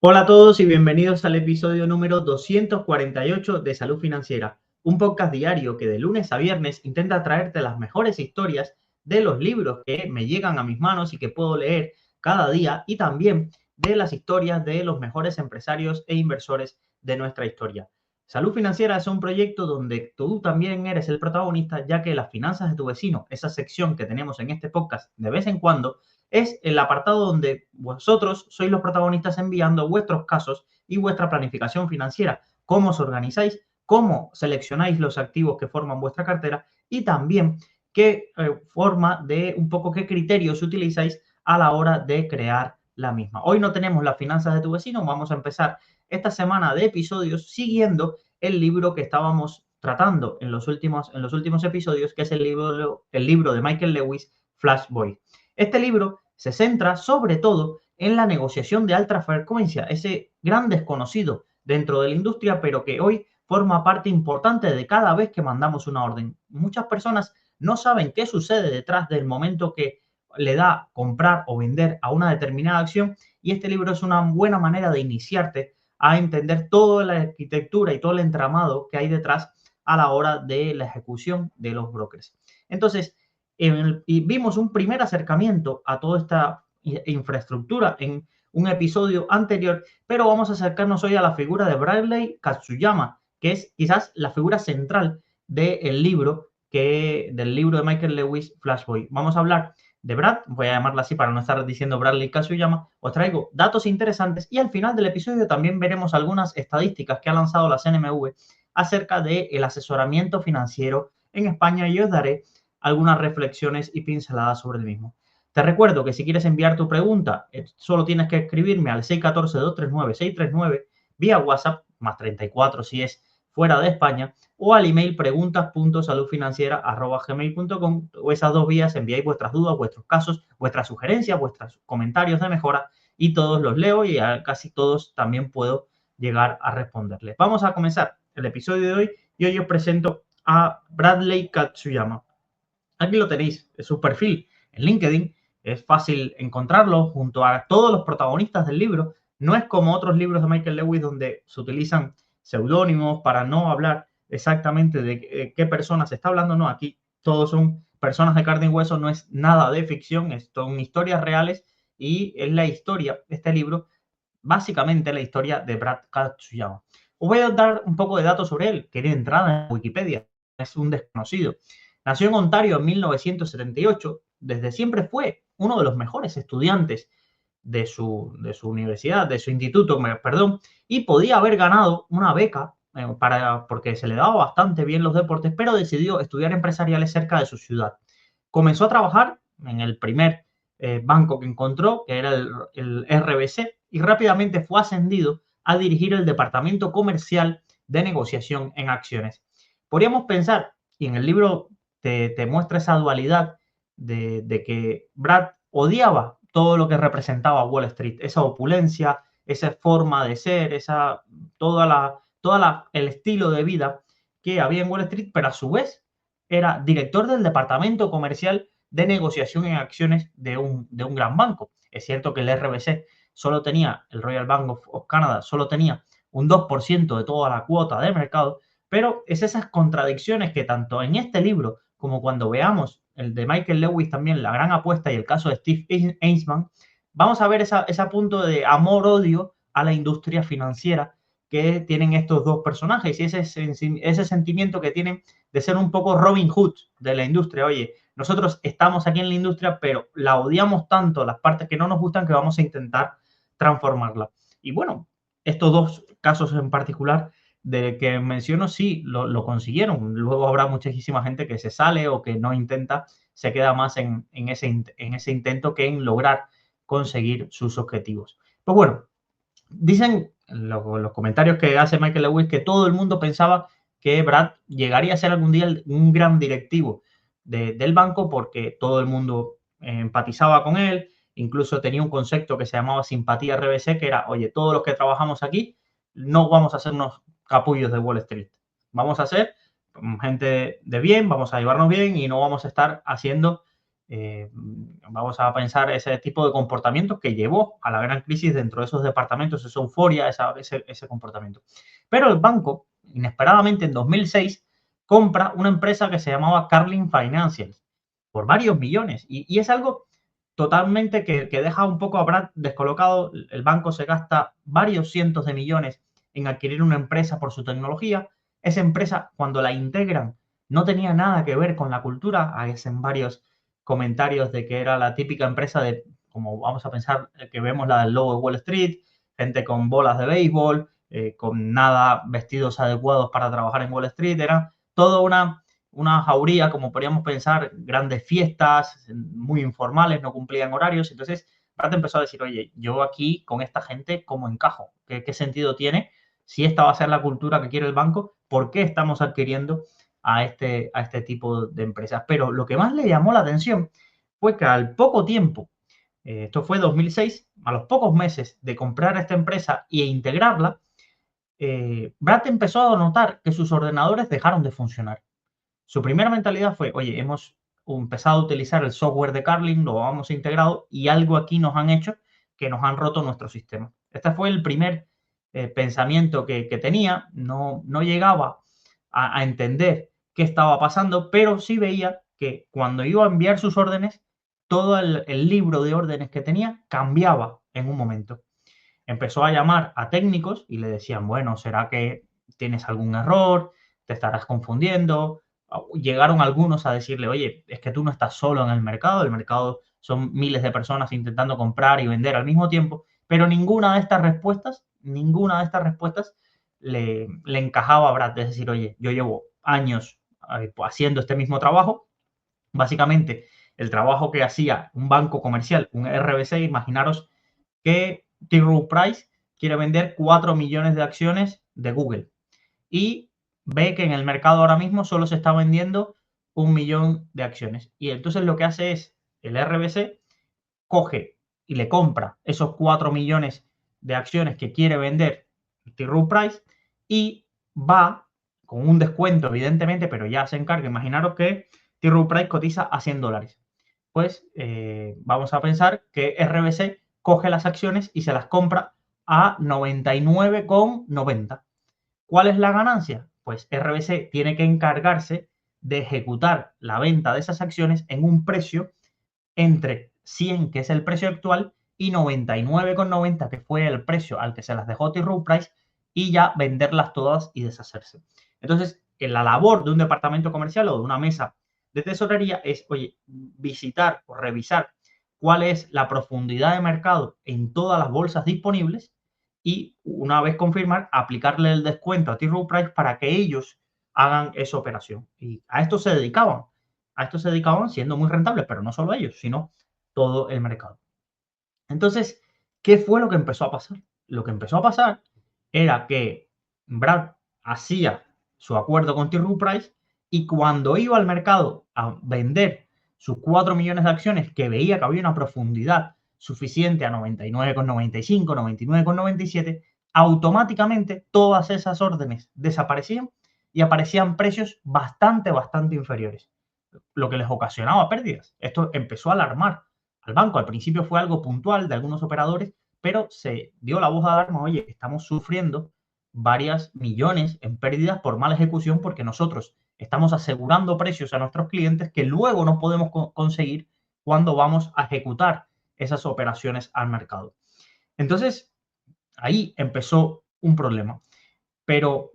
Hola a todos y bienvenidos al episodio número 248 de Salud Financiera, un podcast diario que de lunes a viernes intenta traerte las mejores historias de los libros que me llegan a mis manos y que puedo leer cada día y también de las historias de los mejores empresarios e inversores de nuestra historia. Salud Financiera es un proyecto donde tú también eres el protagonista, ya que las finanzas de tu vecino, esa sección que tenemos en este podcast de vez en cuando, es el apartado donde vosotros sois los protagonistas enviando vuestros casos y vuestra planificación financiera, cómo os organizáis, cómo seleccionáis los activos que forman vuestra cartera y también qué forma de un poco qué criterios utilizáis a la hora de crear la misma. Hoy no tenemos las finanzas de tu vecino, vamos a empezar esta semana de episodios siguiendo el libro que estábamos tratando en los últimos episodios, que es el libro de Michael Lewis, Flash Boy. Este libro se centra sobre todo en la negociación de alta frecuencia, ese gran desconocido dentro de la industria, pero que hoy forma parte importante de cada vez que mandamos una orden. Muchas personas no saben qué sucede detrás del momento que le da comprar o vender a una determinada acción, y este libro es una buena manera de iniciarte a entender toda la arquitectura y todo el entramado que hay detrás a la hora de la ejecución de los brokers. Entonces, y vimos un primer acercamiento a toda esta infraestructura en un episodio anterior, pero vamos a acercarnos hoy a la figura de Bradley Katsuyama, que es quizás la figura central del libro, del libro de Michael Lewis, Flash Boy. Vamos a hablar de Brad, voy a llamarla así para no estar diciendo Bradley Katsuyama. Os traigo datos interesantes y al final del episodio también veremos algunas estadísticas que ha lanzado la CNMV acerca del asesoramiento financiero en España, y os daré algunas reflexiones y pinceladas sobre el mismo. Te recuerdo que si quieres enviar tu pregunta, solo tienes que escribirme al 614-239-639 vía WhatsApp, más 34 si es fuera de España, o al email preguntas.saludfinanciera@gmail.com, o esas dos vías enviáis vuestras dudas, vuestros casos, vuestras sugerencias, vuestros comentarios de mejora, y todos los leo y a casi todos también puedo llegar a responderles. Vamos a comenzar el episodio de hoy y hoy os presento a Bradley Katsuyama. Aquí lo tenéis, es su perfil en LinkedIn, es fácil encontrarlo junto a todos los protagonistas del libro. No es como otros libros de Michael Lewis donde se utilizan seudónimos para no hablar exactamente de qué personas se está hablando. No, aquí todos son personas de carne y hueso, no es nada de ficción, son historias reales y es la historia, este libro, básicamente la historia de Brad Katsuyama. Os voy a dar un poco de datos sobre él, que de entrada en Wikipedia es un desconocido. Nació en Ontario en 1978, desde siempre fue uno de los mejores estudiantes de su universidad, de su instituto, perdón, y podía haber ganado una beca porque se le daba bastante bien los deportes, pero decidió estudiar empresariales cerca de su ciudad. Comenzó a trabajar en el primer banco que encontró, que era el RBC, y rápidamente fue ascendido a dirigir el departamento comercial de negociación en acciones. Podríamos pensar, y en el libro te muestra esa dualidad de que Brad odiaba todo lo que representaba Wall Street, esa opulencia, esa forma de ser, el estilo de vida que había en Wall Street, pero a su vez era director del departamento comercial de negociación en acciones de un gran banco. Es cierto que el RBC solo tenía, el Royal Bank of Canada solo tenía un 2% de toda la cuota de mercado, pero es esas contradicciones que tanto en este libro como cuando veamos el de Michael Lewis también, La Gran Apuesta, y el caso de Steve Eisman, vamos a ver ese punto de amor-odio a la industria financiera que tienen estos dos personajes y ese sentimiento que tienen de ser un poco Robin Hood de la industria. Oye, nosotros estamos aquí en la industria, pero la odiamos tanto, las partes que no nos gustan, que vamos a intentar transformarla. Y bueno, estos dos casos en particular de que menciono, sí, lo consiguieron. Luego habrá muchísima gente que se sale o que no intenta, se queda más en ese intento que en lograr conseguir sus objetivos. Pues bueno, dicen los comentarios que hace Michael Lewis que todo el mundo pensaba que Brad llegaría a ser algún día un gran directivo del banco, porque todo el mundo empatizaba con él. Incluso tenía un concepto que se llamaba simpatía RBC, que era, oye, todos los que trabajamos aquí no vamos a hacernos capullos de Wall Street. Vamos a ser gente de bien, vamos a llevarnos bien y no vamos a estar haciendo Vamos a pensar ese tipo de comportamientos que llevó a la gran crisis dentro de esos departamentos, esa euforia, ese comportamiento. Pero el banco, inesperadamente en 2006, compra una empresa que se llamaba Carlin Financial por varios millones. Y es algo totalmente que deja un poco a Brad descolocado. El banco se gasta varios cientos de millones en adquirir una empresa por su tecnología. Esa empresa, cuando la integran, no tenía nada que ver con la cultura. Hacen varios comentarios de que era la típica empresa de, como vamos a pensar, que vemos la del logo de Wall Street, gente con bolas de béisbol, con nada vestidos adecuados para trabajar en Wall Street. Era toda una jauría, como podríamos pensar, grandes fiestas, muy informales, no cumplían horarios. Entonces, Brad empezó a decir, oye, yo aquí con esta gente, ¿cómo encajo? ¿Qué sentido tiene? Si esta va a ser la cultura que quiere el banco, ¿por qué estamos adquiriendo a este tipo de empresas? Pero lo que más le llamó la atención fue que al poco tiempo, esto fue 2006, a los pocos meses de comprar esta empresa e integrarla, Brad empezó a notar que sus ordenadores dejaron de funcionar. Su primera mentalidad fue, oye, hemos empezado a utilizar el software de Carlin, lo hemos integrado y algo aquí nos han hecho que nos han roto nuestro sistema. Este fue el primer pensamiento que tenía. No llegaba a entender qué estaba pasando, pero sí veía que cuando iba a enviar sus órdenes, todo el libro de órdenes que tenía cambiaba en un momento. Empezó a llamar a técnicos y le decían, bueno, ¿será que tienes algún error? ¿Te estarás confundiendo? Llegaron algunos a decirle, oye, es que tú no estás solo en el mercado son miles de personas intentando comprar y vender al mismo tiempo, pero ninguna de estas respuestas le encajaba a Brad. Es decir, oye, yo llevo años haciendo este mismo trabajo, básicamente el trabajo que hacía un banco comercial, un RBC, imaginaros que T. Rowe Price quiere vender 4 millones de acciones de Google y ve que en el mercado ahora mismo solo se está vendiendo 1 millón de acciones. Y entonces lo que hace es, el RBC coge y le compra esos 4 millones de acciones que quiere vender T. Rowe Price y va con un descuento, evidentemente, pero ya se encarga. Imaginaros que T. Rowe Price cotiza a $100. Pues vamos a pensar que RBC coge las acciones y se las compra a 99,90. ¿Cuál es la ganancia? Pues RBC tiene que encargarse de ejecutar la venta de esas acciones en un precio entre 100, que es el precio actual, y 99,90, que fue el precio al que se las dejó T. Rowe Price, y ya venderlas todas y deshacerse. Entonces, en la labor de un departamento comercial o de una mesa de tesorería es, oye, visitar o revisar cuál es la profundidad de mercado en todas las bolsas disponibles y una vez confirmar, aplicarle el descuento a T. Rowe Price para que ellos hagan esa operación. Y a esto se dedicaban. A esto se dedicaban siendo muy rentables, pero no solo ellos, sino todo el mercado. Entonces, ¿qué fue lo que empezó a pasar? Lo que empezó a pasar era que Brad hacía su acuerdo con T. Rowe Price y cuando iba al mercado a vender sus 4 millones de acciones, que veía que había una profundidad suficiente a 99,95, 99,97, automáticamente todas esas órdenes desaparecían y aparecían precios bastante inferiores, lo que les ocasionaba pérdidas. Esto empezó a alarmar al banco. Al principio fue algo puntual de algunos operadores, pero se dio la voz de alarma, oye, estamos sufriendo varias millones en pérdidas por mala ejecución porque nosotros estamos asegurando precios a nuestros clientes que luego no podemos conseguir cuando vamos a ejecutar esas operaciones al mercado. Entonces, ahí empezó un problema. Pero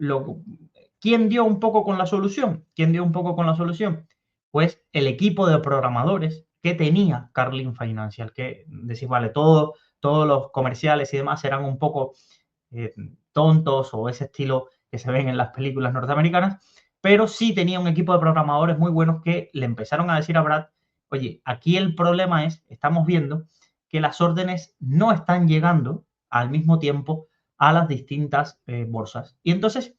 ¿quién dio un poco con la solución? ¿Quién dio un poco con la solución? Pues el equipo de programadores que tenía Carlin Financial, que decir, vale, todos los comerciales y demás eran un poco tontos o ese estilo que se ven en las películas norteamericanas, pero sí tenía un equipo de programadores muy buenos que le empezaron a decir a Brad, oye, aquí el problema es, estamos viendo que las órdenes no están llegando al mismo tiempo a las distintas bolsas. Y entonces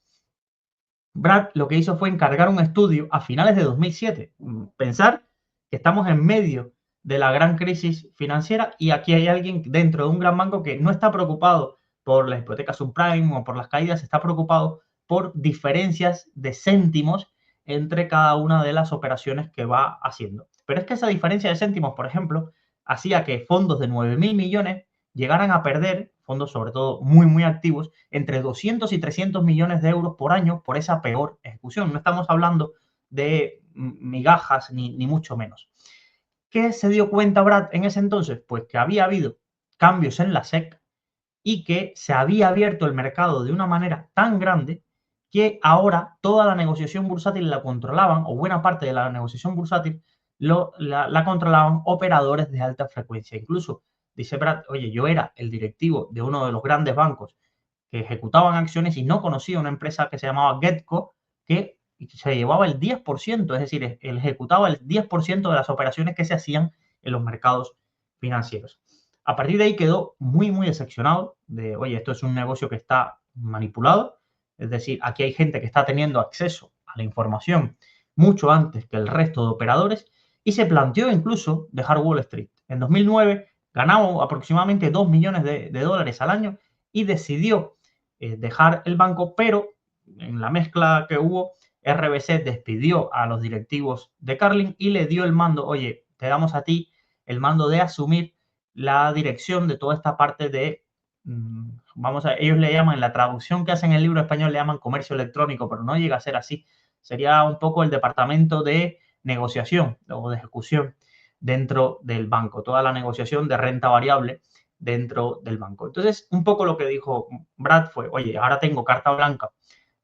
Brad lo que hizo fue encargar un estudio a finales de 2007. Pensar que estamos en medio de la gran crisis financiera y aquí hay alguien dentro de un gran banco que no está preocupado por la hipoteca subprime o por las caídas, está preocupado por diferencias de céntimos entre cada una de las operaciones que va haciendo. Pero es que esa diferencia de céntimos, por ejemplo, hacía que fondos de 9.000 millones llegaran a perder, fondos sobre todo muy, muy activos, entre 200 y 300 millones de euros por año por esa peor ejecución. No estamos hablando de migajas ni mucho menos. ¿Qué se dio cuenta Brad en ese entonces? Pues que había habido cambios en la SEC y que se había abierto el mercado de una manera tan grande que ahora toda la negociación bursátil la controlaban, o buena parte de la negociación bursátil la controlaban operadores de alta frecuencia. Incluso dice Brad, oye, yo era el directivo de uno de los grandes bancos que ejecutaban acciones y no conocía una empresa que se llamaba Getco que se llevaba el 10%, es decir, él ejecutaba el 10% de las operaciones que se hacían en los mercados financieros. A partir de ahí quedó muy, muy decepcionado de, oye, esto es un negocio que está manipulado, es decir, aquí hay gente que está teniendo acceso a la información mucho antes que el resto de operadores y se planteó incluso dejar Wall Street. En 2009 ganaba aproximadamente 2 millones de dólares al año y decidió dejar el banco, pero en la mezcla que hubo, RBC despidió a los directivos de Carlin y le dio el mando, oye, te damos a ti el mando de asumir la dirección de toda esta parte de, ellos le llaman, en la traducción que hacen en el libro español le llaman comercio electrónico, pero no llega a ser así. Sería un poco el departamento de negociación o de ejecución dentro del banco, toda la negociación de renta variable dentro del banco. Entonces, un poco lo que dijo Brad fue, oye, ahora tengo carta blanca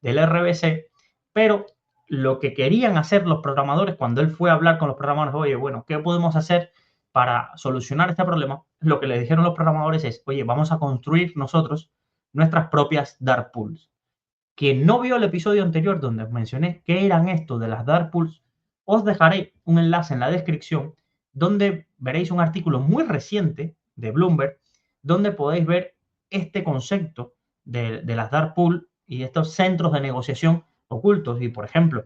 del RBC, pero lo que querían hacer los programadores cuando él fue a hablar con los programadores, oye, bueno, ¿qué podemos hacer para solucionar este problema? Lo que le dijeron los programadores es, oye, vamos a construir nosotros nuestras propias dark pools. Quien no vio el episodio anterior donde os mencioné qué eran esto de las dark pools, os dejaré un enlace en la descripción donde veréis un artículo muy reciente de Bloomberg donde podéis ver este concepto de las dark pools y estos centros de negociación ocultos. Y, por ejemplo,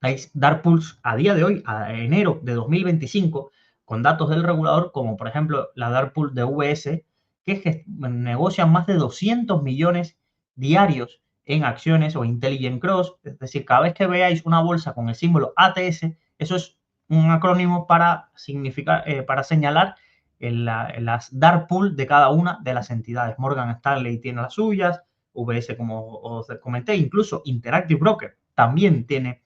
hay dark pools a día de hoy, a enero de 2025, con datos del regulador, como por ejemplo la dark pool de VS, que negocian más de 200 millones diarios en acciones o Intelligent Cross. Es decir, cada vez que veáis una bolsa con el símbolo ATS, eso es un acrónimo para señalar las dark pool de cada una de las entidades. Morgan Stanley tiene las suyas, VS, como os comenté, incluso Interactive Broker también tiene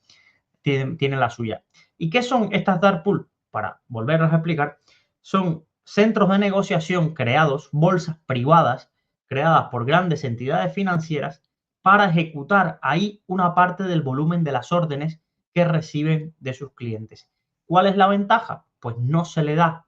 la suya. ¿Y qué son estas dark pool? Para volverlos a explicar, son centros de negociación creados, bolsas privadas, creadas por grandes entidades financieras para ejecutar ahí una parte del volumen de las órdenes que reciben de sus clientes. ¿Cuál es la ventaja? Pues no se le da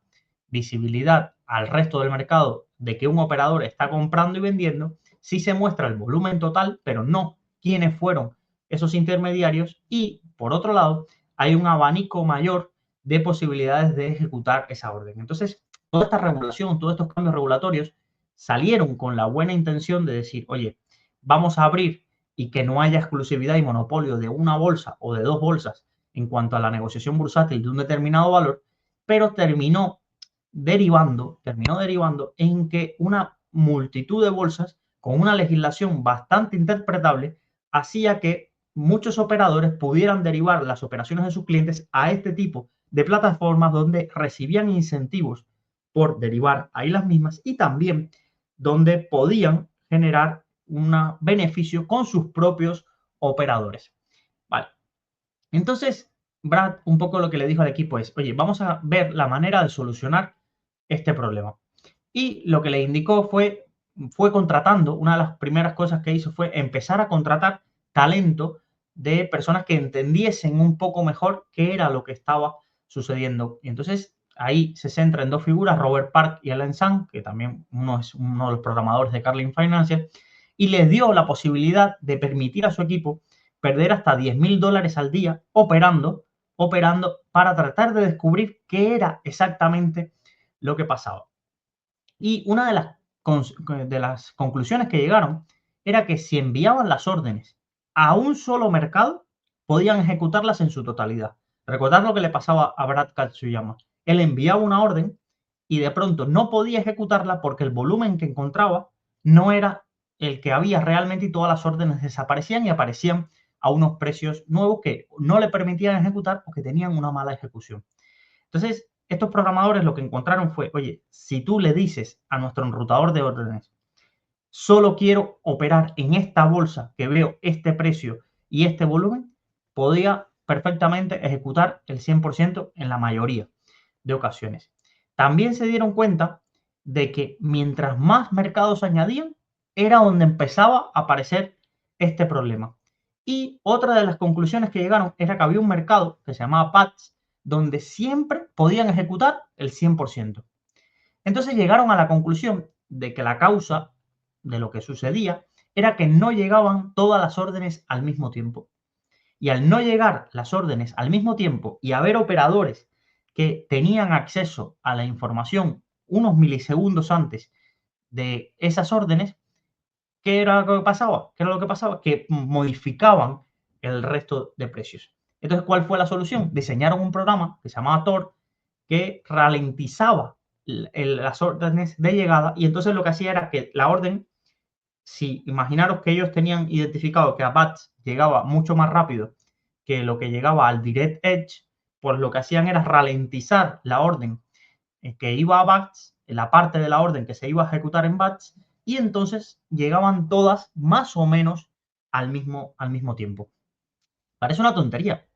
visibilidad al resto del mercado de que un operador está comprando y vendiendo, sí se muestra el volumen total, pero no quiénes fueron esos intermediarios y, por otro lado, hay un abanico mayor de posibilidades de ejecutar esa orden. Entonces, toda esta regulación, todos estos cambios regulatorios salieron con la buena intención de decir, oye, vamos a abrir y que no haya exclusividad y monopolio de una bolsa o de dos bolsas en cuanto a la negociación bursátil de un determinado valor, pero terminó derivando en que una multitud de bolsas con una legislación bastante interpretable hacía que muchos operadores pudieran derivar las operaciones de sus clientes a este tipo de plataformas donde recibían incentivos por derivar ahí las mismas y también donde podían generar un beneficio con sus propios operadores. Vale. Entonces, Brad un poco lo que le dijo al equipo es, oye, vamos a ver la manera de solucionar este problema. Y lo que le indicó fue contratando, una de las primeras cosas que hizo fue empezar a contratar talento de personas que entendiesen un poco mejor qué era lo que estaba sucediendo. Y entonces ahí se centra en dos figuras, Robert Park y Alan Zhang, que también uno es uno de los programadores de Carlin Financial, y les dio la posibilidad de permitir a su equipo perder hasta $10,000 al día operando para tratar de descubrir qué era exactamente lo que pasaba. Y una de las conclusiones que llegaron era que si enviaban las órdenes a un solo mercado, podían ejecutarlas en su totalidad. Recordad lo que le pasaba a Brad Katsuyama. Él enviaba una orden y de pronto no podía ejecutarla porque el volumen que encontraba no era el que había realmente y todas las órdenes desaparecían y aparecían a unos precios nuevos que no le permitían ejecutar porque tenían una mala ejecución. Entonces, estos programadores lo que encontraron fue, oye, si tú le dices a nuestro enrutador de órdenes, solo quiero operar en esta bolsa que veo este precio y este volumen, podía perfectamente ejecutar el 100% en la mayoría de ocasiones. También se dieron cuenta de que mientras más mercados añadían, era donde empezaba a aparecer este problema. Y otra de las conclusiones que llegaron era que había un mercado que se llamaba PATS, donde siempre podían ejecutar el 100%. Entonces llegaron a la conclusión de que la causa de lo que sucedía era que no llegaban todas las órdenes al mismo tiempo. Y al no llegar las órdenes al mismo tiempo y haber operadores que tenían acceso a la información unos milisegundos antes de esas órdenes, ¿qué era lo que pasaba? ¿Qué era lo que pasaba? Que modificaban el resto de precios. Entonces, ¿cuál fue la solución? Diseñaron un programa que se llamaba Tor que ralentizaba las órdenes de llegada y entonces lo que hacía era que la orden, si imaginaros que ellos tenían identificado que a BATS llegaba mucho más rápido que lo que llegaba al Direct Edge, pues lo que hacían era ralentizar la orden que iba a BATS, la parte de la orden que se iba a ejecutar en BATS, y entonces llegaban todas más o menos al mismo tiempo. Parece una tontería,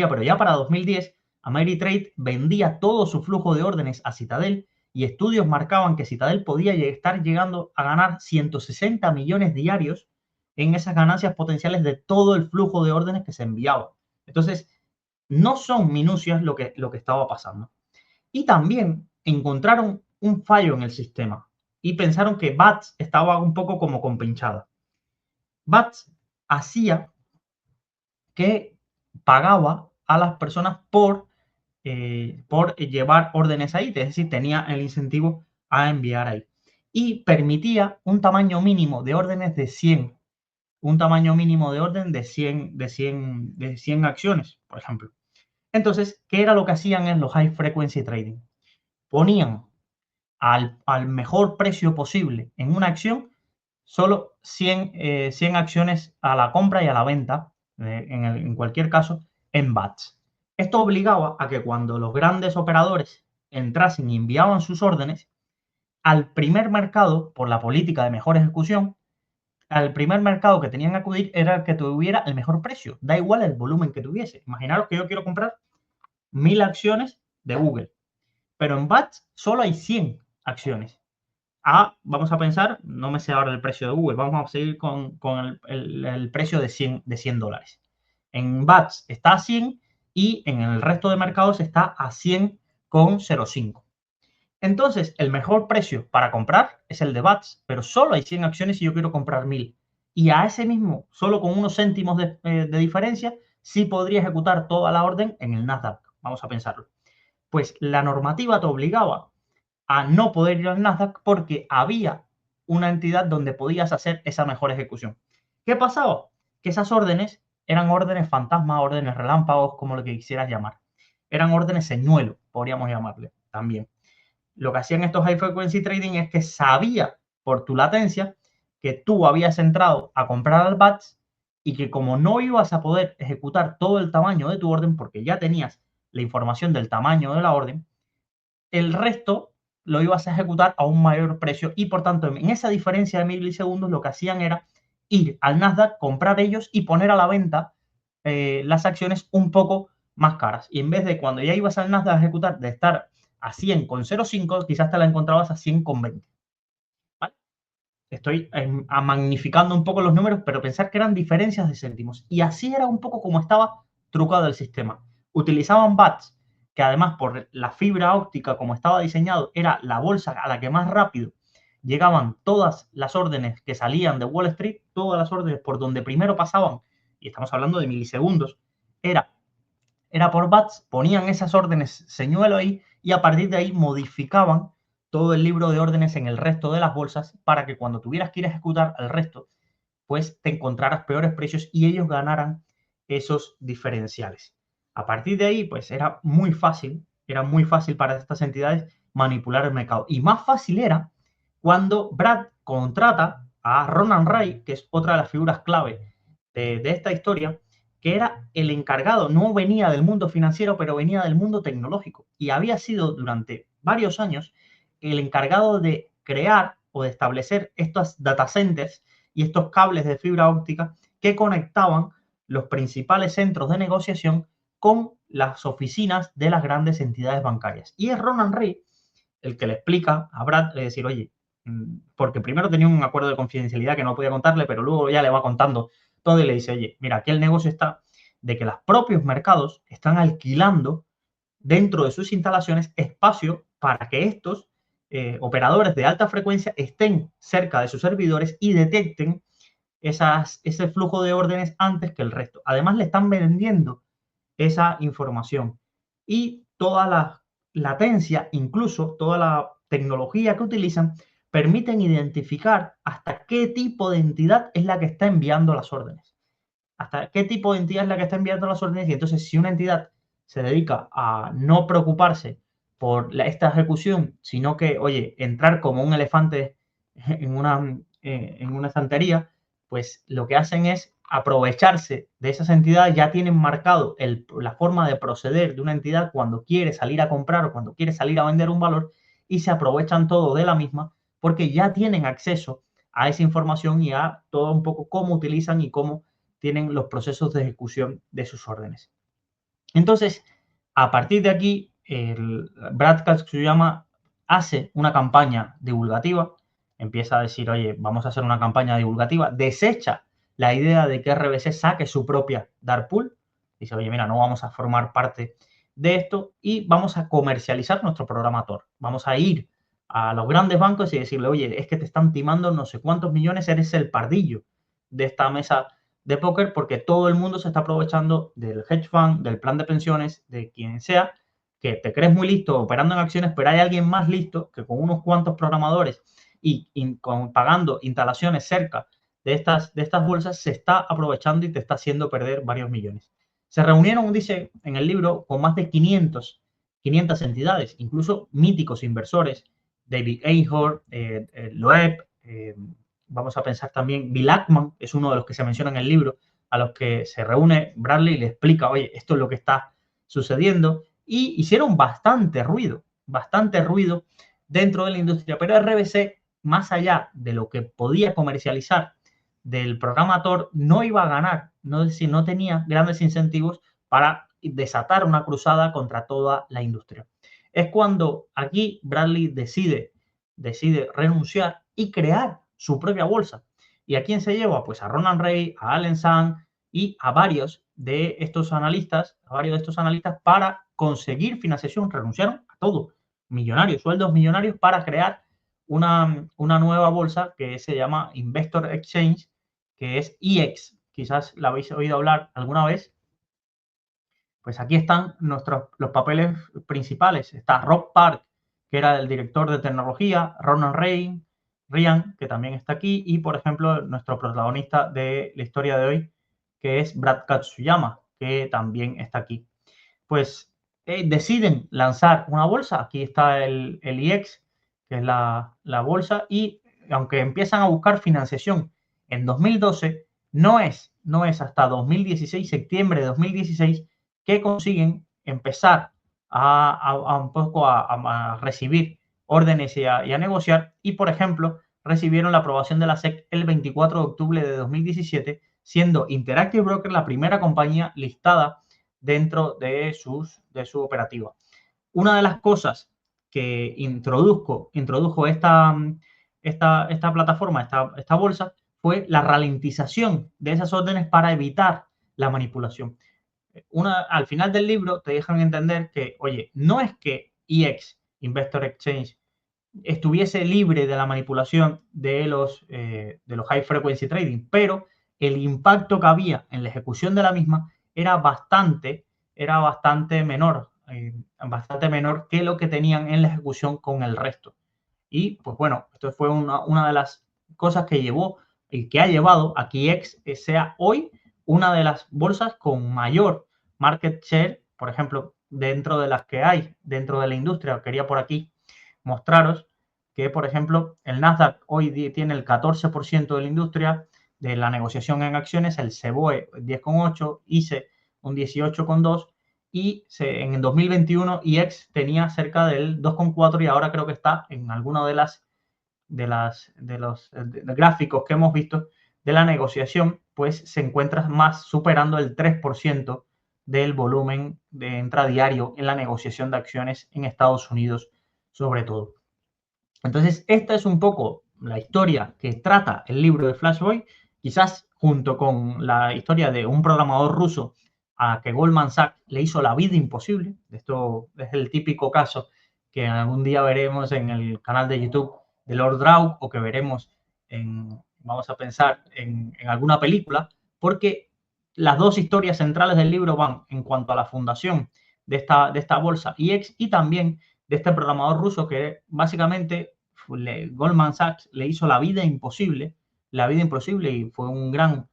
pero ya para 2010 Ameritrade vendía todo su flujo de órdenes a Citadel y estudios marcaban que Citadel podía estar llegando a ganar 160 millones diarios en esas ganancias potenciales de todo el flujo de órdenes que se enviaba. Entonces, no son minucias lo que estaba pasando. Y también encontraron un fallo en el sistema y pensaron que BATS estaba un poco como compinchada. BATS hacía que pagaba a las personas por llevar órdenes ahí, es decir, tenía el incentivo a enviar ahí. Y permitía un tamaño mínimo de órdenes de 100, un tamaño mínimo de orden de 100 acciones, por ejemplo. Entonces, ¿qué era lo que hacían en los high frequency trading? Ponían al mejor precio posible en una acción solo 100 acciones a la compra y a la venta, en cualquier caso, en BATS. Esto obligaba a que cuando los grandes operadores entrasen y enviaban sus órdenes, al primer mercado, por la política de mejor ejecución, al primer mercado que tenían que acudir era el que tuviera el mejor precio. Da igual el volumen que tuviese. Imaginaros que yo quiero comprar 1000 acciones de Google, pero en BATS solo hay 100 acciones. Vamos a pensar, no me sé ahora el precio de Google, vamos a seguir con el precio de $100. En BATS está a 100 y en el resto de mercados está a 100,05. Entonces, el mejor precio para comprar es el de BATS, pero solo hay 100 acciones y yo quiero comprar 1000. Y a ese mismo, solo con unos céntimos de diferencia, sí podría ejecutar toda la orden en el Nasdaq. Vamos a pensarlo. Pues la normativa te obligaba a no poder ir al Nasdaq porque había una entidad donde podías hacer esa mejor ejecución. ¿Qué pasaba? Que esas órdenes eran órdenes fantasma, órdenes relámpagos, como lo que quisieras llamar. Eran órdenes señuelo, podríamos llamarle también. Lo que hacían estos high frequency trading es que sabía por tu latencia que tú habías entrado a comprar al BATS y que como no ibas a poder ejecutar todo el tamaño de tu orden porque ya tenías la información del tamaño de la orden, el resto lo ibas a ejecutar a un mayor precio y por tanto en esa diferencia de milisegundos lo que hacían era ir al Nasdaq, comprar ellos y poner a la venta las acciones un poco más caras. Y en vez de cuando ya ibas al Nasdaq a ejecutar de estar a 100,05, quizás te la encontrabas a 100,20. ¿Vale? Estoy magnificando un poco los números, pero pensar que eran diferencias de céntimos. Y así era un poco como estaba trucado el sistema. Utilizaban BATS, que además por la fibra óptica como estaba diseñado, era la bolsa a la que más rápido llegaban todas las órdenes que salían de Wall Street, todas las órdenes por donde primero pasaban, y estamos hablando de milisegundos, era por BATS, ponían esas órdenes señuelo ahí y a partir de ahí modificaban todo el libro de órdenes en el resto de las bolsas para que cuando tuvieras que ir a ejecutar el resto, pues te encontraras peores precios y ellos ganaran esos diferenciales. A partir de ahí, pues era muy fácil para estas entidades manipular el mercado. Y más fácil era cuando Brad contrata a Ronan Ray, que es otra de las figuras clave de esta historia, que era el encargado, no venía del mundo financiero, pero venía del mundo tecnológico y había sido durante varios años el encargado de crear o de establecer estos data centers y estos cables de fibra óptica que conectaban los principales centros de negociación con las oficinas de las grandes entidades bancarias. Y es Ronan Ray el que le explica a Brad, es decir, oye, porque primero tenía un acuerdo de confidencialidad que no podía contarle, pero luego ya le va contando todo y le dice, oye, mira, aquí el negocio está de que los propios mercados están alquilando dentro de sus instalaciones espacio para que estos operadores de alta frecuencia estén cerca de sus servidores y detecten ese flujo de órdenes antes que el resto. Además, le están vendiendo esa información y toda la latencia, incluso toda la tecnología que utilizan, permiten identificar hasta qué tipo de entidad es la que está enviando las órdenes. Hasta qué tipo de entidad es la que está enviando las órdenes. Y entonces, si una entidad se dedica a no preocuparse por esta ejecución, sino que, oye, entrar como un elefante en una estantería, pues lo que hacen es aprovecharse de esas entidades. Ya tienen marcado la forma de proceder de una entidad cuando quiere salir a comprar o cuando quiere salir a vender un valor, y se aprovechan todo de la misma porque ya tienen acceso a esa información y a todo un poco cómo utilizan y cómo tienen los procesos de ejecución de sus órdenes. Entonces, a partir de aquí, Brad Katsuyama hace una campaña divulgativa, empieza a decir, oye, vamos a hacer una campaña divulgativa, desecha la idea de que RBC saque su propia dark pool, dice, oye, mira, no vamos a formar parte de esto y vamos a comercializar nuestro programa Tor. Vamos a ir a los grandes bancos y decirle, oye, es que te están timando no sé cuántos millones, eres el pardillo de esta mesa de póker, porque todo el mundo se está aprovechando del hedge fund, del plan de pensiones, de quien sea, que te crees muy listo operando en acciones, pero hay alguien más listo que con unos cuantos programadores y pagando instalaciones cerca de estas bolsas se está aprovechando y te está haciendo perder varios millones. Se reunieron, dice en el libro, con más de 500 entidades, incluso míticos inversores, David Einhorn, Loeb, vamos a pensar también, Bill Ackman es uno de los que se menciona en el libro, a los que se reúne Bradley y le explica, oye, esto es lo que está sucediendo, y hicieron bastante ruido dentro de la industria, pero RBC, más allá de lo que podía comercializar del programa Tor, no iba a ganar, no tenía grandes incentivos para desatar una cruzada contra toda la industria. Es cuando aquí Bradley decide renunciar y crear su propia bolsa. ¿Y a quién se lleva? Pues a Ronan Ray, a Alan Zhang y a varios de estos analistas, para conseguir financiación. Renunciaron a todo, sueldos millonarios para crear una nueva bolsa que se llama Investor Exchange, que es IEX. Quizás la habéis oído hablar alguna vez. Pues aquí están los papeles principales. Está Rob Park, que era el director de tecnología, Ronan Ryan, que también está aquí, y por ejemplo, nuestro protagonista de la historia de hoy, que es Brad Katsuyama, que también está aquí. Pues deciden lanzar una bolsa. Aquí está el IEX, que es la bolsa, y aunque empiezan a buscar financiación en 2012, no es hasta 2016, septiembre de 2016, que consiguen empezar un poco a recibir órdenes y a negociar. Y, por ejemplo, recibieron la aprobación de la SEC el 24 de octubre de 2017, siendo Interactive Brokers la primera compañía listada dentro de su operativa. Una de las cosas que introdujo esta plataforma, esta bolsa, fue la ralentización de esas órdenes para evitar la manipulación. Al final del libro te dejan entender que, oye, no es que IEX, Investor Exchange, estuviese libre de la manipulación de los high frequency trading, pero el impacto que había en la ejecución de la misma era bastante menor, que lo que tenían en la ejecución con el resto. Y pues bueno, esto fue una de las cosas que llevó y que ha llevado a que IEX sea hoy una de las bolsas con mayor market share, por ejemplo, dentro de las que hay dentro de la industria. Quería por aquí mostraros que, por ejemplo, el Nasdaq hoy tiene el 14% de la industria, de la negociación en acciones, el CBOE 10,8, ICE un 18,2 y en 2021 IEX tenía cerca del 2,4 y ahora creo que está en alguna de los gráficos que hemos visto de la negociación, pues se encuentra más superando el 3% del volumen de intradiario en la negociación de acciones en Estados Unidos, sobre todo. Entonces, esta es un poco la historia que trata el libro de Flash Boy, quizás junto con la historia de un programador ruso a que Goldman Sachs le hizo la vida imposible. Esto es el típico caso que algún día veremos en el canal de YouTube de Lord Draug o que veremos vamos a pensar, en alguna película, porque las dos historias centrales del libro van en cuanto a la fundación de esta bolsa IEX y también de este programador ruso que básicamente Goldman Sachs le hizo la vida imposible y fue un gran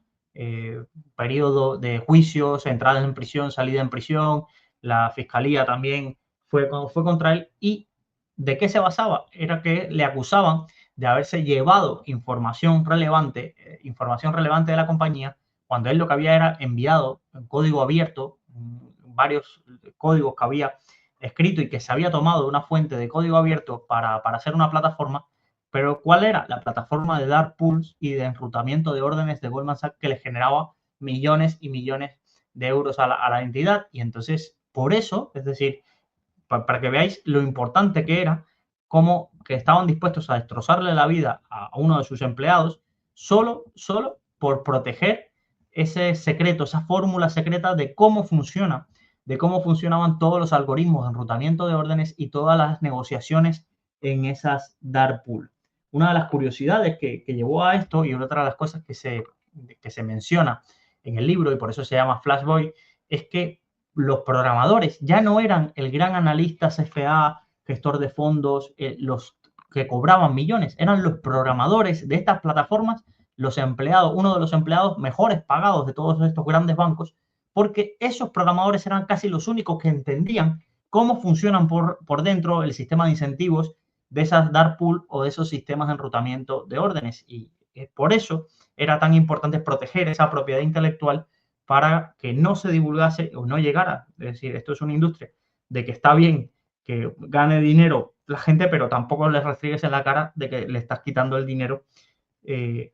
periodo de juicios, entradas en prisión, salida en prisión, la fiscalía también fue contra él. ¿Y de qué se basaba? Era que le acusaban de haberse llevado información relevante de la compañía, cuando él lo que había era enviado en código abierto, varios códigos que había escrito y que se había tomado de una fuente de código abierto para hacer una plataforma. Pero ¿cuál era? La plataforma de dark pools y de enrutamiento de órdenes de Goldman Sachs que le generaba millones y millones de euros a la entidad. Y entonces, por eso, es decir, para que veáis lo importante que era, como que estaban dispuestos a destrozarle la vida a uno de sus empleados solo por proteger ese secreto, esa fórmula secreta de cómo funcionaban todos los algoritmos de enrutamiento de órdenes y todas las negociaciones en esas dark pool. Una de las curiosidades que llevó a esto y otra de las cosas que se menciona en el libro y por eso se llama Flash Boy es que los programadores ya no eran el gran analista CFA, gestor de fondos, los que cobraban millones, eran los programadores de estas plataformas, los empleados, uno de los empleados mejores pagados de todos estos grandes bancos, porque esos programadores eran casi los únicos que entendían cómo funcionan por dentro el sistema de incentivos de esas dark pool o de esos sistemas de enrutamiento de órdenes. Y por eso era tan importante proteger esa propiedad intelectual para que no se divulgase o no llegara. Es decir, esto es una industria de que está bien que gane dinero la gente, pero tampoco les restriegues en la cara de que le estás quitando el dinero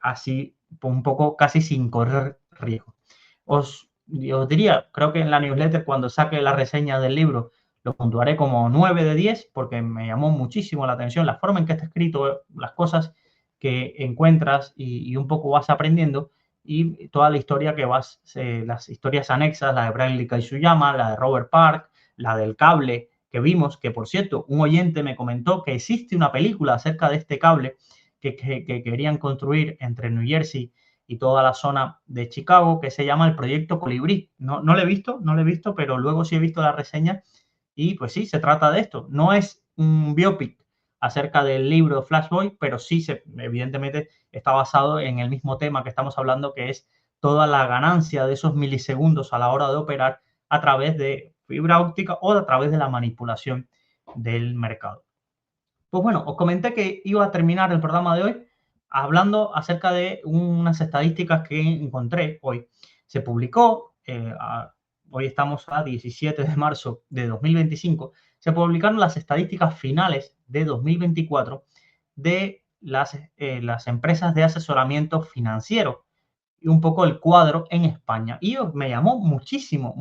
así un poco casi sin correr riesgo. Os diría, creo que en la newsletter cuando saque la reseña del libro lo puntuaré como 9 de 10 porque me llamó muchísimo la atención la forma en que está escrito, las cosas que encuentras y un poco vas aprendiendo y toda la historia que las historias anexas, la de Bradley Kaizuyama, la de Robert Park, la del cable que vimos, que por cierto, un oyente me comentó que existe una película acerca de este cable que querían construir entre New Jersey y toda la zona de Chicago, que se llama el Proyecto Colibrí. No lo he visto, pero luego sí he visto la reseña y pues sí, se trata de esto. No es un biopic acerca del libro Flash Boy, pero sí, evidentemente, está basado en el mismo tema que estamos hablando, que es toda la ganancia de esos milisegundos a la hora de operar a través de fibra óptica o a través de la manipulación del mercado. Pues bueno, os comenté que iba a terminar el programa de hoy hablando acerca de unas estadísticas que encontré hoy. Se publicó, hoy estamos a 17 de marzo de 2025, se publicaron las estadísticas finales de 2024 de las empresas de asesoramiento financiero y un poco el cuadro en España. Y me llamó muchísimo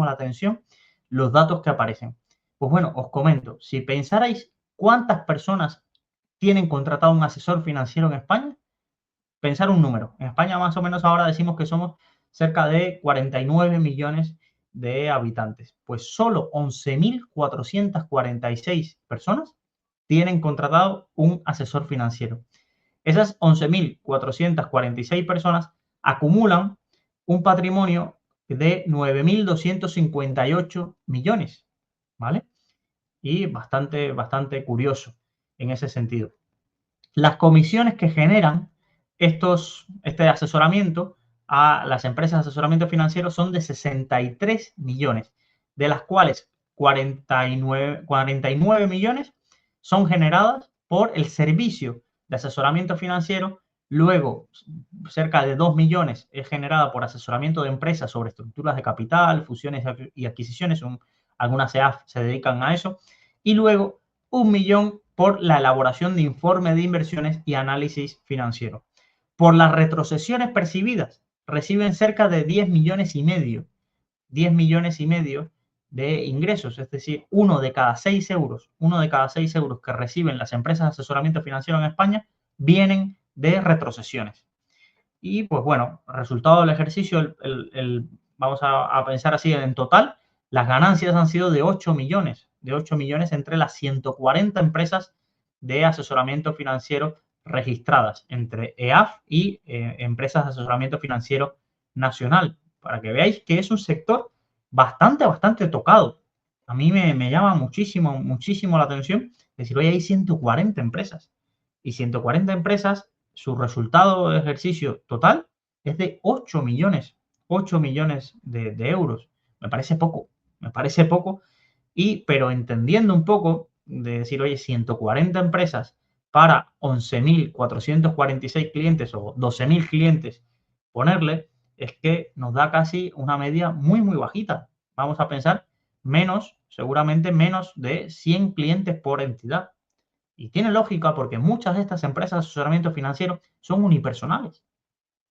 la atención los datos que aparecen. Pues bueno, os comento, si pensarais cuántas personas tienen contratado un asesor financiero en España, pensar un número. En España más o menos ahora decimos que somos cerca de 49 millones de habitantes. Pues solo 11.446 personas tienen contratado un asesor financiero. Esas 11.446 personas acumulan un patrimonio de 9.258 millones, ¿vale? Y bastante curioso en ese sentido. Las comisiones que generan este asesoramiento a las empresas de asesoramiento financiero son de 63 millones, de las cuales 49 millones son generadas por el servicio de asesoramiento financiero, Luego, cerca de 2 millones es generada por asesoramiento de empresas sobre estructuras de capital, fusiones y adquisiciones. Algunas CEAF se dedican a eso. Y luego, 1 millón por la elaboración de informes de inversiones y análisis financiero. Por las retrocesiones percibidas, reciben cerca de 10 millones y medio. 10 millones y medio de ingresos, es decir, uno de cada 6 euros que reciben las empresas de asesoramiento financiero en España vienen de retrocesiones. Y pues bueno, resultado del ejercicio, vamos a pensar así, en total, las ganancias han sido de 8 millones entre las 140 empresas de asesoramiento financiero registradas entre EAF y empresas de asesoramiento financiero nacional, para que veáis que es un sector bastante tocado. A mí me llama muchísimo la atención decir, oye, hay 140 empresas y 140 empresas, su resultado de ejercicio total es de 8 millones de euros. Me parece poco, pero entendiendo un poco de decir, oye, 140 empresas para 11.446 clientes o 12.000 clientes, ponerle, es que nos da casi una media muy bajita. Vamos a pensar seguramente menos de 100 clientes por entidad. Y tiene lógica porque muchas de estas empresas de asesoramiento financiero son unipersonales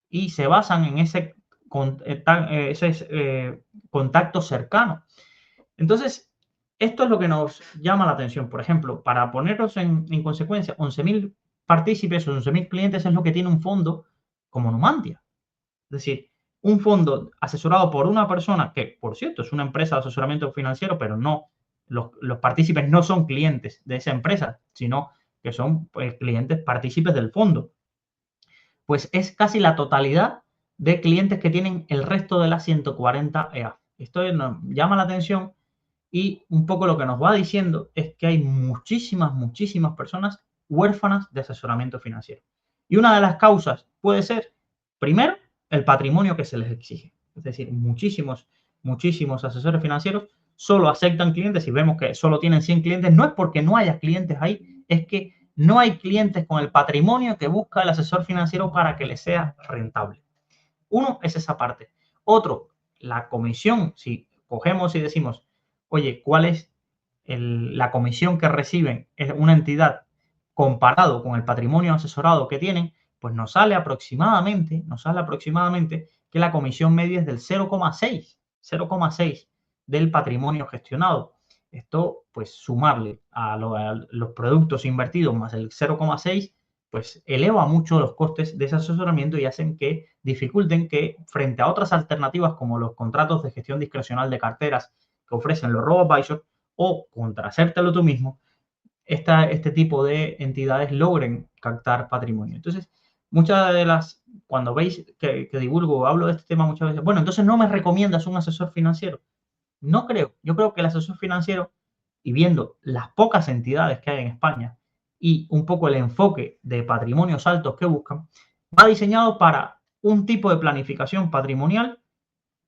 y se basan en ese contacto cercano. Entonces, esto es lo que nos llama la atención. Por ejemplo, para poneros en consecuencia, 11.000 partícipes o 11.000 clientes es lo que tiene un fondo como Numantia. Es decir, un fondo asesorado por una persona que, por cierto, es una empresa de asesoramiento financiero, pero no, los partícipes no son clientes de esa empresa, sino que son pues, clientes partícipes del fondo. Pues es casi la totalidad de clientes que tienen el resto de las 140 EAF. Esto nos llama la atención y un poco lo que nos va diciendo es que hay muchísimas personas huérfanas de asesoramiento financiero. Y una de las causas puede ser, primero, el patrimonio que se les exige. Es decir, muchísimos asesores financieros solo aceptan clientes y vemos que solo tienen 100 clientes. No es porque no haya clientes ahí, es que no hay clientes con el patrimonio que busca el asesor financiero para que les sea rentable. Uno es esa parte. Otro, la comisión. Si cogemos y decimos, oye, ¿cuál es la comisión que reciben una entidad comparado con el patrimonio asesorado que tienen? Pues nos sale aproximadamente que la comisión media es del 0,6 del patrimonio gestionado. Esto, pues sumarle a los productos invertidos más el 0,6, pues eleva mucho los costes de ese asesoramiento y hacen que dificulten que frente a otras alternativas como los contratos de gestión discrecional de carteras que ofrecen los robo-advisors o contra hacértelo tú mismo, este tipo de entidades logren captar patrimonio. Entonces, cuando veis que divulgo o hablo de este tema muchas veces, bueno, entonces no me recomiendas un asesor financiero. No creo. Yo creo que el asesor financiero, y viendo las pocas entidades que hay en España y un poco el enfoque de patrimonios altos que buscan, va diseñado para un tipo de planificación patrimonial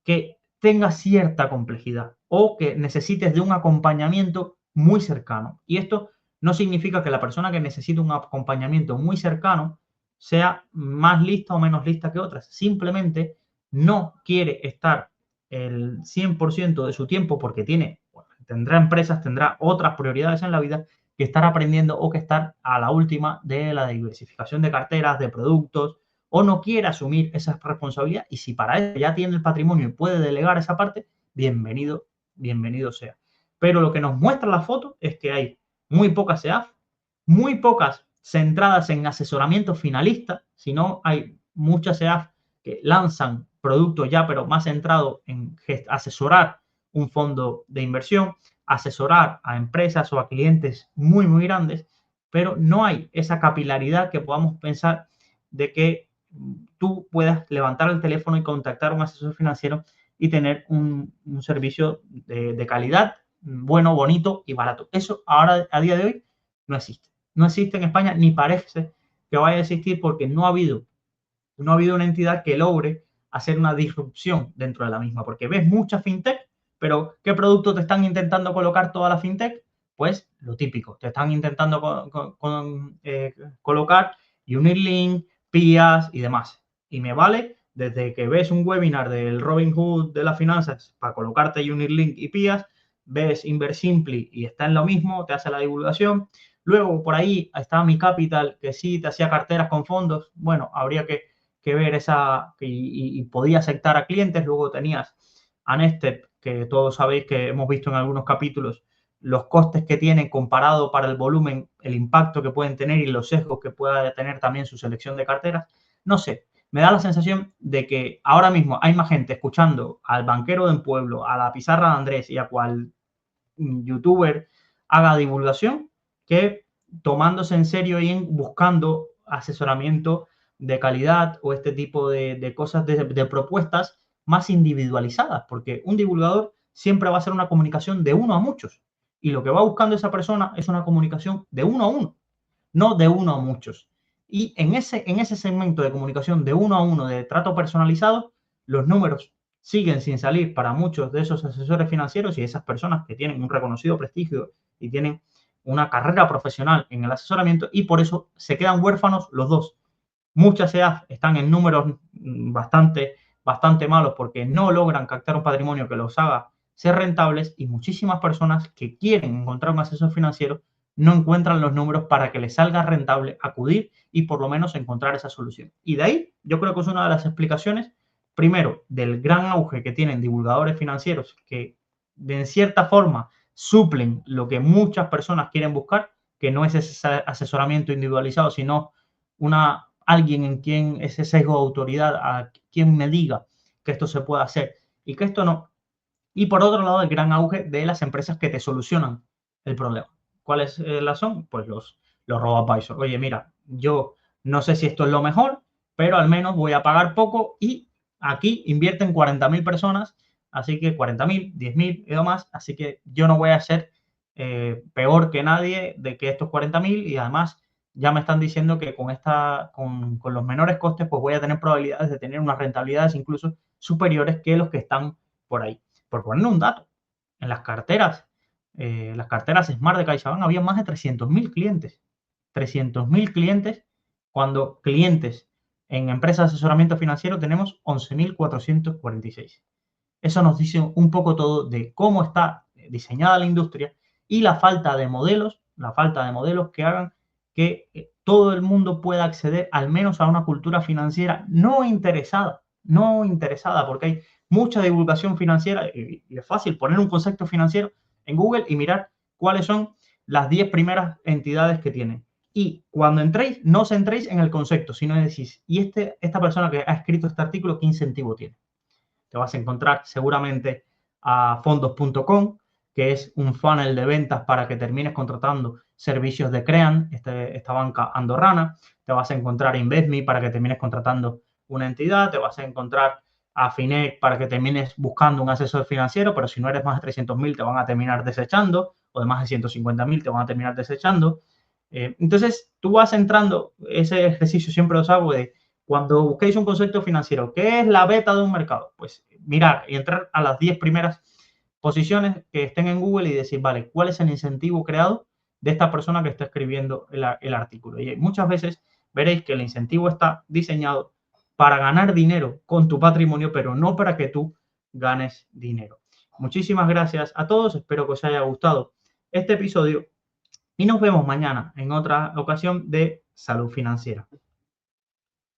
que tenga cierta complejidad o que necesites de un acompañamiento muy cercano. Y esto no significa que la persona que necesite un acompañamiento muy cercano sea más lista o menos lista que otras. Simplemente no quiere estar el 100% de su tiempo porque tendrá empresas, tendrá otras prioridades en la vida que estar aprendiendo o que estar a la última de la diversificación de carteras, de productos, o no quiere asumir esa responsabilidad. Y si para eso ya tiene el patrimonio y puede delegar esa parte, bienvenido sea. Pero lo que nos muestra la foto es que hay muy pocas EAF, muy pocas centradas en asesoramiento finalista, sino hay muchas EAF que lanzan productos ya, pero más centrados en asesorar un fondo de inversión, asesorar a empresas o a clientes muy grandes, pero no hay esa capilaridad que podamos pensar de que tú puedas levantar el teléfono y contactar a un asesor financiero y tener un servicio de calidad, bueno, bonito y barato. Eso ahora, a día de hoy, no existe. No existe en España ni parece que vaya a existir porque no ha habido una entidad que logre hacer una disrupción dentro de la misma. Porque ves mucha fintech, pero ¿qué producto te están intentando colocar toda la fintech? Pues lo típico, te están intentando colocar Unilink, PIAs y demás. Y me vale desde que ves un webinar del Robin Hood de las finanzas para colocarte Unilink y PIAs, ves Inversimpli y está en lo mismo, te hace la divulgación. Luego por ahí está Mi Capital, que sí te hacía carteras con fondos. Bueno, habría que ver esa y podía aceptar a clientes. Luego tenías a Nestep, que todos sabéis que hemos visto en algunos capítulos los costes que tienen comparado para el volumen, el impacto que pueden tener y los sesgos que pueda tener también su selección de carteras. No sé, me da la sensación de que ahora mismo hay más gente escuchando al banquero del pueblo, a la pizarra de Andrés y a cual youtuber haga divulgación que tomándose en serio y buscando asesoramiento de calidad o este tipo de cosas, de propuestas más individualizadas, porque un divulgador siempre va a ser una comunicación de uno a muchos y lo que va buscando esa persona es una comunicación de uno a uno, no de uno a muchos. Y en ese segmento de comunicación de uno a uno, de trato personalizado, los números siguen sin salir para muchos de esos asesores financieros y esas personas que tienen un reconocido prestigio y tienen una carrera profesional en el asesoramiento, y por eso se quedan huérfanos los dos. Muchas EAF están en números bastante malos porque no logran captar un patrimonio que los haga ser rentables, y muchísimas personas que quieren encontrar un asesor financiero no encuentran los números para que les salga rentable acudir y por lo menos encontrar esa solución. Y de ahí yo creo que es una de las explicaciones, primero, del gran auge que tienen divulgadores financieros que de cierta forma suplen lo que muchas personas quieren buscar, que no es ese asesoramiento individualizado, sino alguien en quien ese sesgo de autoridad, a quien me diga que esto se puede hacer y que esto no. Y por otro lado, el gran auge de las empresas que te solucionan el problema. ¿Cuáles las son? Pues los robo-advisor. Oye, mira, yo no sé si esto es lo mejor, pero al menos voy a pagar poco y aquí invierten 40.000 personas, así que 40.000, 10.000 y demás, así que yo no voy a ser peor que nadie de que estos 40.000, y además ya me están diciendo que con los menores costes pues voy a tener probabilidades de tener unas rentabilidades incluso superiores que los que están por ahí. Por poner un dato, en las carteras Smart de CaixaBank había más de 300.000 clientes. 300.000 clientes, cuando clientes en empresas de asesoramiento financiero tenemos 11.446. Eso nos dice un poco todo de cómo está diseñada la industria y la falta de modelos que hagan que todo el mundo pueda acceder al menos a una cultura financiera no interesada, porque hay mucha divulgación financiera y es fácil poner un concepto financiero en Google y mirar cuáles son las 10 primeras entidades que tienen. Y cuando entréis, no os entréis en el concepto, sino decís, ¿y esta persona que ha escrito este artículo qué incentivo tiene? Te vas a encontrar seguramente a fondos.com, que es un funnel de ventas para que termines contratando servicios de Crean, esta banca andorrana. Te vas a encontrar a InvestMe para que termines contratando una entidad. Te vas a encontrar a Finec para que termines buscando un asesor financiero, pero si no eres más de 300.000 te van a terminar desechando, o de más de 150.000 te van a terminar desechando. Entonces, tú vas entrando, ese ejercicio siempre os hago de cuando busquéis un concepto financiero, ¿qué es la beta de un mercado? Pues mirar y entrar a las 10 primeras posiciones que estén en Google y decir, vale, ¿cuál es el incentivo creado de esta persona que está escribiendo el artículo? Y muchas veces veréis que el incentivo está diseñado para ganar dinero con tu patrimonio, pero no para que tú ganes dinero. Muchísimas gracias a todos, espero que os haya gustado este episodio y nos vemos mañana en otra ocasión de Salud Financiera.